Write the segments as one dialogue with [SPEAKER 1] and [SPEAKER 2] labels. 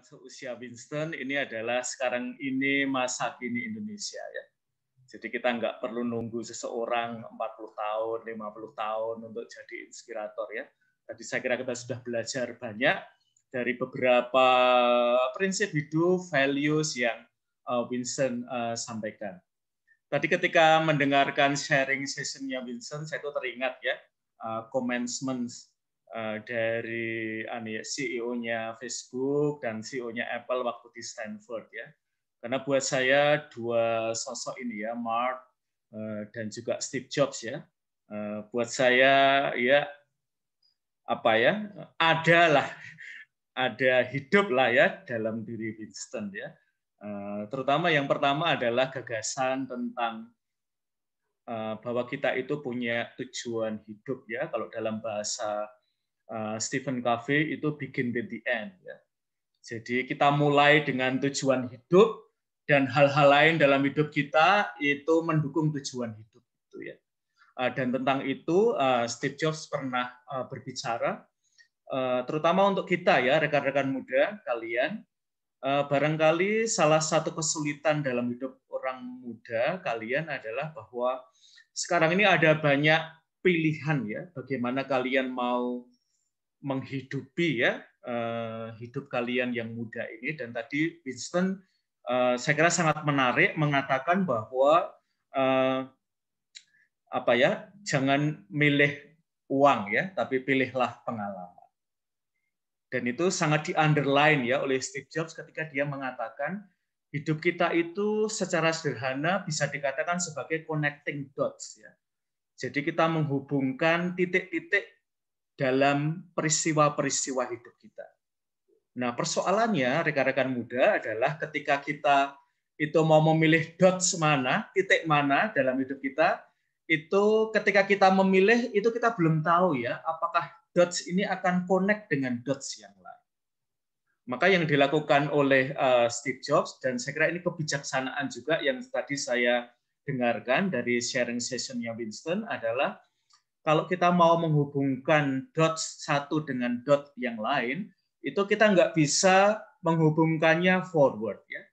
[SPEAKER 1] Seusia Winston ini adalah sekarang ini masa kini Indonesia ya. Jadi kita nggak perlu nunggu seseorang 40 tahun, 50 tahun untuk jadi inspirator ya. Tadi saya kira kita sudah belajar banyak dari beberapa prinsip hidup, values yang Winston sampaikan. Tadi ketika mendengarkan sharing sessionnya Winston, saya tuh teringat ya commencements dari CEO-nya Facebook dan CEO-nya Apple waktu di Stanford ya. Karena buat saya dua sosok ini ya, Mark dan juga Steve Jobs ya. Buat saya ya ada hidup lah ya dalam diri Winston ya. Terutama yang pertama adalah gagasan tentang bahwa kita itu punya tujuan hidup ya. Kalau dalam bahasa Stephen Covey itu begin with the end ya. Jadi kita mulai dengan tujuan hidup dan hal-hal lain dalam hidup kita itu mendukung tujuan hidup itu ya. Dan tentang itu Steve Jobs pernah berbicara terutama untuk kita ya rekan-rekan muda kalian, barangkali salah satu kesulitan dalam hidup orang muda kalian adalah bahwa sekarang ini ada banyak pilihan ya bagaimana kalian mau menghidupi ya hidup kalian yang muda ini. Dan tadi Winston saya kira sangat menarik mengatakan bahwa jangan milih uang ya, tapi pilihlah pengalaman. Dan itu sangat di-underline ya oleh Steve Jobs ketika dia mengatakan hidup kita itu secara sederhana bisa dikatakan sebagai connecting dots ya. Jadi kita menghubungkan titik-titik dalam peristiwa-peristiwa hidup kita. Nah, persoalannya rekan-rekan muda adalah ketika kita itu mau memilih dots mana, titik mana dalam hidup kita, itu ketika kita memilih itu kita belum tahu ya, apakah dots ini akan connect dengan dots yang lain. Maka yang dilakukan oleh Steve Jobs, dan saya kira ini kebijaksanaan juga yang tadi saya dengarkan dari sharing session-nya Winston adalah kalau kita mau menghubungkan dot satu dengan dot yang lain, itu kita nggak bisa menghubungkannya forward ya,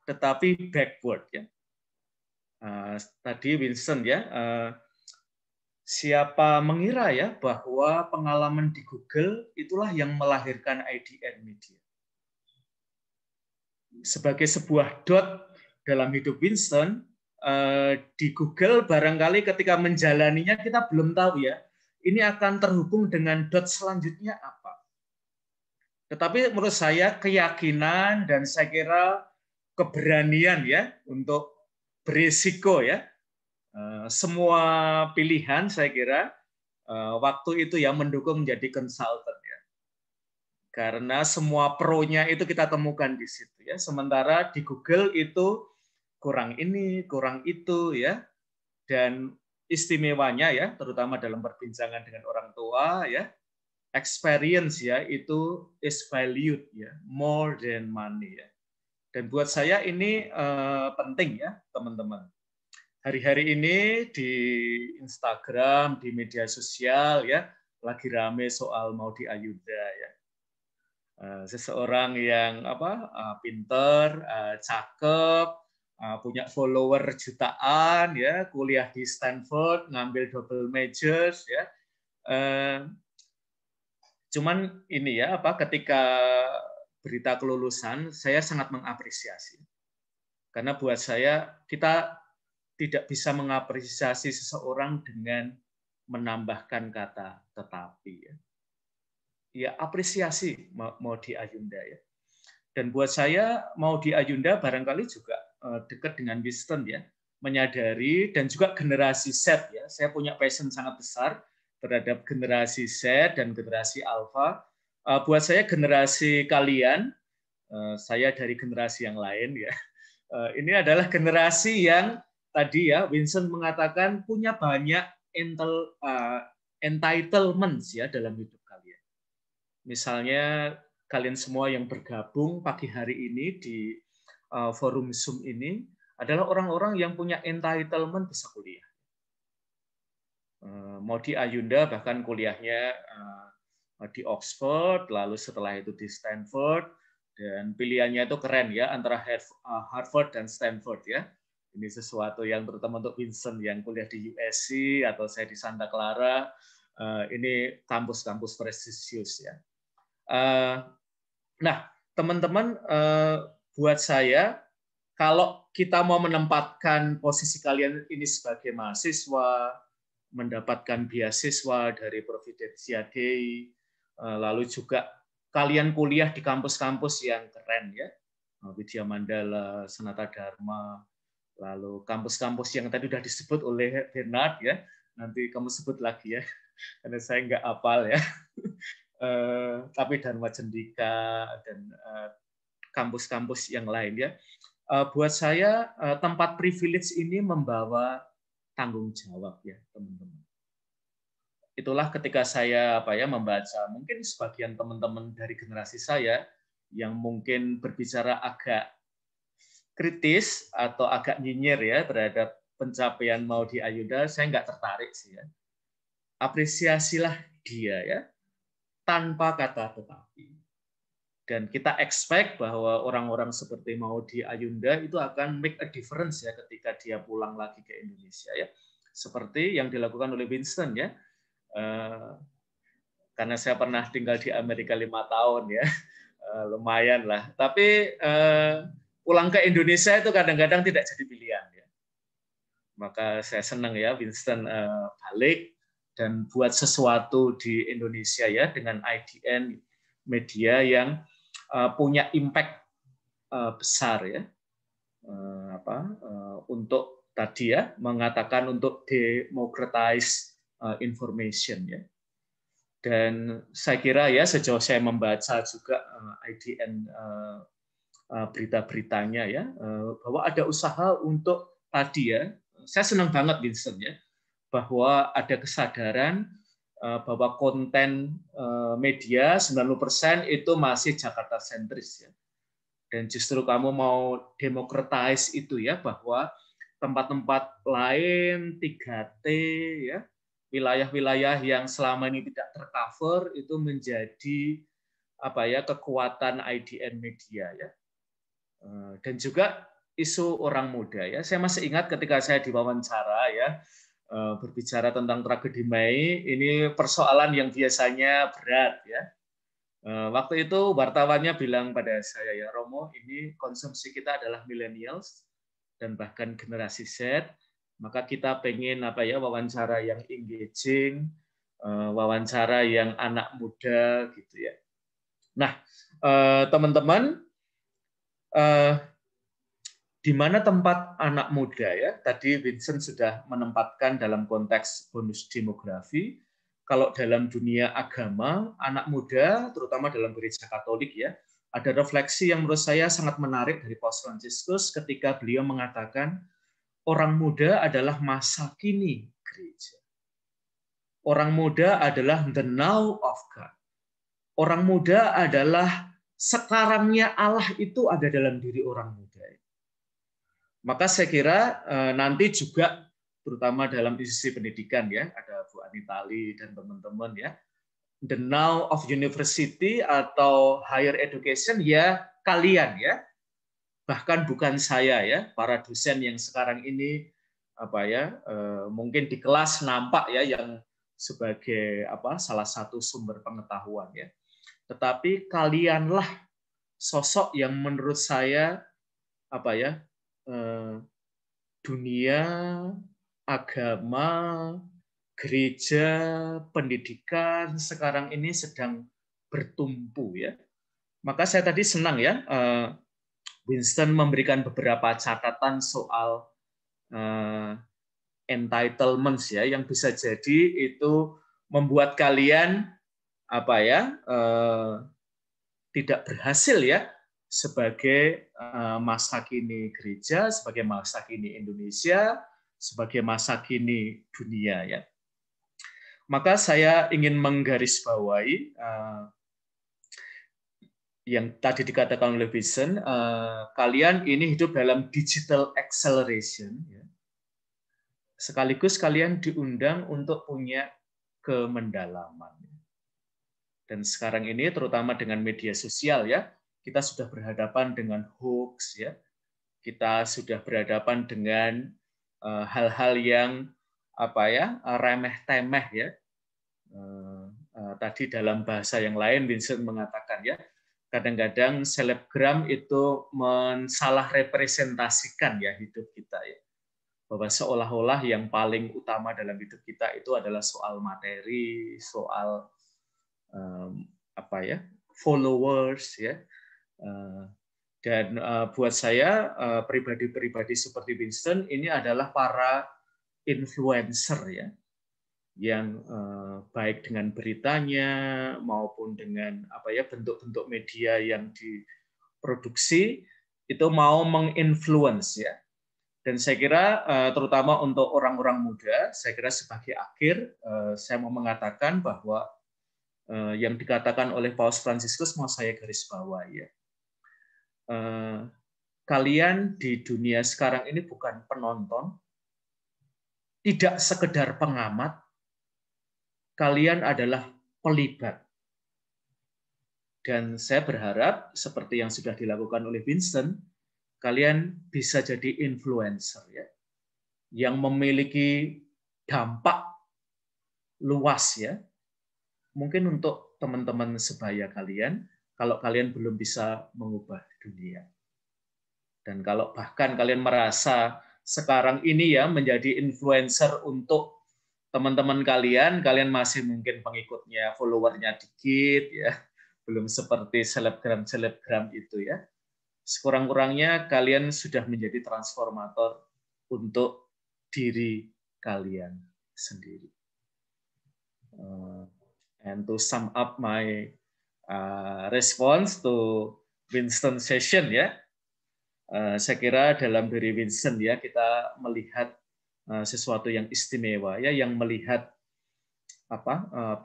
[SPEAKER 1] tetapi backward ya. Tadi Winston ya, siapa mengira ya bahwa pengalaman di Google itulah yang melahirkan IDN Media. Sebagai sebuah dot dalam hidup Winston, di Google barangkali ketika menjalaninya kita belum tahu ya, ini akan terhubung dengan dot selanjutnya apa. Tetapi menurut saya keyakinan dan saya kira keberanian ya untuk berisiko ya, semua pilihan saya kira waktu itu ya mendukung menjadi konsultan ya. Karena semua pro-nya itu kita temukan di situ ya. Sementara di Google itu kurang ini, kurang itu ya. Dan istimewanya ya, terutama dalam perbincangan dengan orang tua ya, experience ya itu is valued ya, more than money ya. Dan buat saya ini penting ya, teman-teman. Hari-hari ini di Instagram, di media sosial ya, lagi rame soal Maudy Ayunda ya. Seseorang yang pinter, cakep, punya follower jutaan ya, kuliah di Stanford, ngambil double majors ya. Cuman ini ya ketika berita kelulusan saya sangat mengapresiasi. Karena buat saya kita tidak bisa mengapresiasi seseorang dengan menambahkan kata tetapi ya. Ya apresiasi Maudy Ayunda ya. Dan buat saya Maudy Ayunda barangkali juga dekat dengan Winston ya, menyadari dan juga generasi Z ya. Saya punya passion sangat besar terhadap generasi Z dan generasi Alpha. Buat saya generasi kalian, saya dari generasi yang lain ya. Ini adalah generasi yang tadi ya Winston mengatakan punya banyak entitlements ya dalam hidup kalian. Misalnya kalian semua yang bergabung pagi hari ini di forum Zoom ini adalah orang-orang yang punya entitlement bisa kuliah. Maudy Ayunda bahkan kuliahnya di Oxford, lalu setelah itu di Stanford, Dan pilihannya itu keren ya, antara Harvard dan Stanford ya. Ini sesuatu yang terutama untuk Vincent yang kuliah di USC atau saya di Santa Clara, ini kampus-kampus prestisius ya. Nah, teman-teman, buat saya, kalau kita mau menempatkan posisi kalian ini sebagai mahasiswa, mendapatkan beasiswa dari Providensia Dei, lalu juga kalian kuliah di kampus-kampus yang keren ya, Widya Mandala, Sanata Dharma, lalu kampus-kampus yang tadi sudah disebut oleh Bernard ya, nanti kamu sebut lagi ya, karena saya nggak hafal ya, tapi Dharma Cendika dan kampus-kampus yang lain ya. Buat saya tempat privilege ini membawa tanggung jawab ya teman-teman. Itulah ketika saya membaca, mungkin sebagian teman-teman dari generasi saya yang mungkin berbicara agak kritis atau agak nyinyir ya terhadap pencapaian Maudy Ayunda, saya nggak tertarik sih ya. Apresiasilah dia ya, tanpa kata tetapi. Dan kita expect bahwa orang-orang seperti Maudy Ayunda itu akan make a difference ya ketika dia pulang lagi ke Indonesia ya. Seperti yang dilakukan oleh Winston ya. Karena saya pernah tinggal di Amerika 5 tahun ya, lumayan lah. Tapi pulang ke Indonesia itu kadang-kadang tidak jadi pilihan ya. Maka saya senang ya Winston balik dan buat sesuatu di Indonesia ya dengan IDN media yang punya impact besar ya, untuk tadi ya mengatakan untuk democratize information ya. Dan saya kira ya sejauh saya membaca juga IDN berita-beritanya ya bahwa ada usaha untuk tadi ya, saya senang banget Vincent ya bahwa ada kesadaran bahwa konten media 90% itu masih Jakarta sentris ya. Dan justru kamu mau democratize itu ya, bahwa tempat-tempat lain 3T ya, wilayah-wilayah yang selama ini tidak tercover itu menjadi kekuatan IDN media ya. Dan juga isu orang muda ya. Saya masih ingat ketika saya diwawancara ya, berbicara tentang tragedi Mei, ini persoalan yang biasanya berat ya. Waktu itu wartawannya bilang pada saya, ya Romo, ini konsumsi kita adalah millennials dan bahkan generasi Z, maka kita pengen wawancara yang engaging, wawancara yang anak muda gitu ya. Nah, teman-teman, di mana tempat anak muda ya? Tadi Vincent sudah menempatkan dalam konteks bonus demografi. Kalau dalam dunia agama, anak muda, terutama dalam gereja Katolik ya, ada refleksi yang menurut saya sangat menarik dari Paus Fransiskus ketika beliau mengatakan orang muda adalah masa kini gereja. Orang muda adalah the now of God. Orang muda adalah sekarangnya Allah itu ada dalam diri orang muda. Maka saya kira nanti juga terutama dalam sisi pendidikan ya, ada Bu Anitali dan teman-teman ya, the now of university atau higher education ya kalian ya, bahkan bukan saya ya, para dosen yang sekarang ini mungkin di kelas nampak ya yang sebagai salah satu sumber pengetahuan ya, tetapi kalianlah sosok yang menurut saya dunia, agama, gereja, pendidikan sekarang ini sedang bertumpu ya. Maka saya tadi senang ya, Winston memberikan beberapa catatan soal entitlements ya, yang bisa jadi itu membuat kalian tidak berhasil ya sebagai masa kini gereja, sebagai masa kini Indonesia, sebagai masa kini dunia ya. Maka saya ingin menggarisbawahi yang tadi dikatakan oleh Vincent, kalian ini hidup dalam digital acceleration ya. Sekaligus kalian diundang untuk punya kemendalaman. Dan sekarang ini terutama dengan media sosial ya, kita sudah berhadapan dengan hoax, ya. Kita sudah berhadapan dengan hal-hal yang remeh-temeh, ya. Tadi dalam bahasa yang lain Vincent mengatakan, ya, kadang-kadang selebgram itu mensalah representasikan, ya, hidup kita, ya, bahwa seolah-olah yang paling utama dalam hidup kita itu adalah soal materi, soal followers, ya. Dan buat saya pribadi-pribadi seperti Winston ini adalah para influencer, ya, yang baik dengan beritanya maupun dengan bentuk-bentuk media yang diproduksi itu mau menginfluence, ya. Dan saya kira terutama untuk orang-orang muda, saya kira sebagai akhir saya mau mengatakan bahwa yang dikatakan oleh Paus Fransiskus mau saya garis bawahi, ya. Kalian di dunia sekarang ini bukan penonton, tidak sekedar pengamat, kalian adalah pelibat. Dan saya berharap seperti yang sudah dilakukan oleh Vincent, kalian bisa jadi influencer, ya, yang memiliki dampak luas, ya. Mungkin untuk teman-teman sebaya kalian, kalau kalian belum bisa mengubah dunia. Dan kalau bahkan kalian merasa sekarang ini, ya, menjadi influencer untuk teman-teman kalian masih mungkin pengikutnya, followernya dikit, ya, belum seperti selebgram itu, ya. Sekurang-kurangnya kalian sudah menjadi transformator untuk diri kalian sendiri. And to sum up my response to Winston session, ya, saya kira dalam diri Vincent, ya, kita melihat sesuatu yang istimewa, ya, yang melihat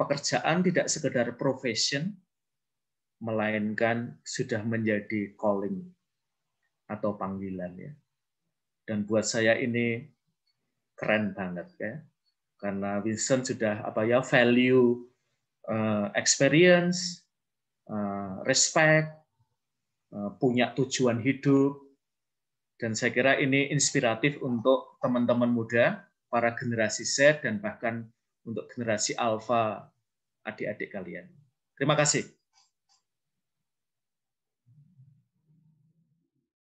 [SPEAKER 1] pekerjaan tidak sekedar profession, melainkan sudah menjadi calling atau panggilan, ya. Dan buat saya ini keren banget, ya, karena Vincent sudah value experience, respect, punya tujuan hidup. Dan saya kira ini inspiratif untuk teman-teman muda, para generasi Z, dan bahkan untuk generasi Alpha, adik-adik kalian. Terima kasih.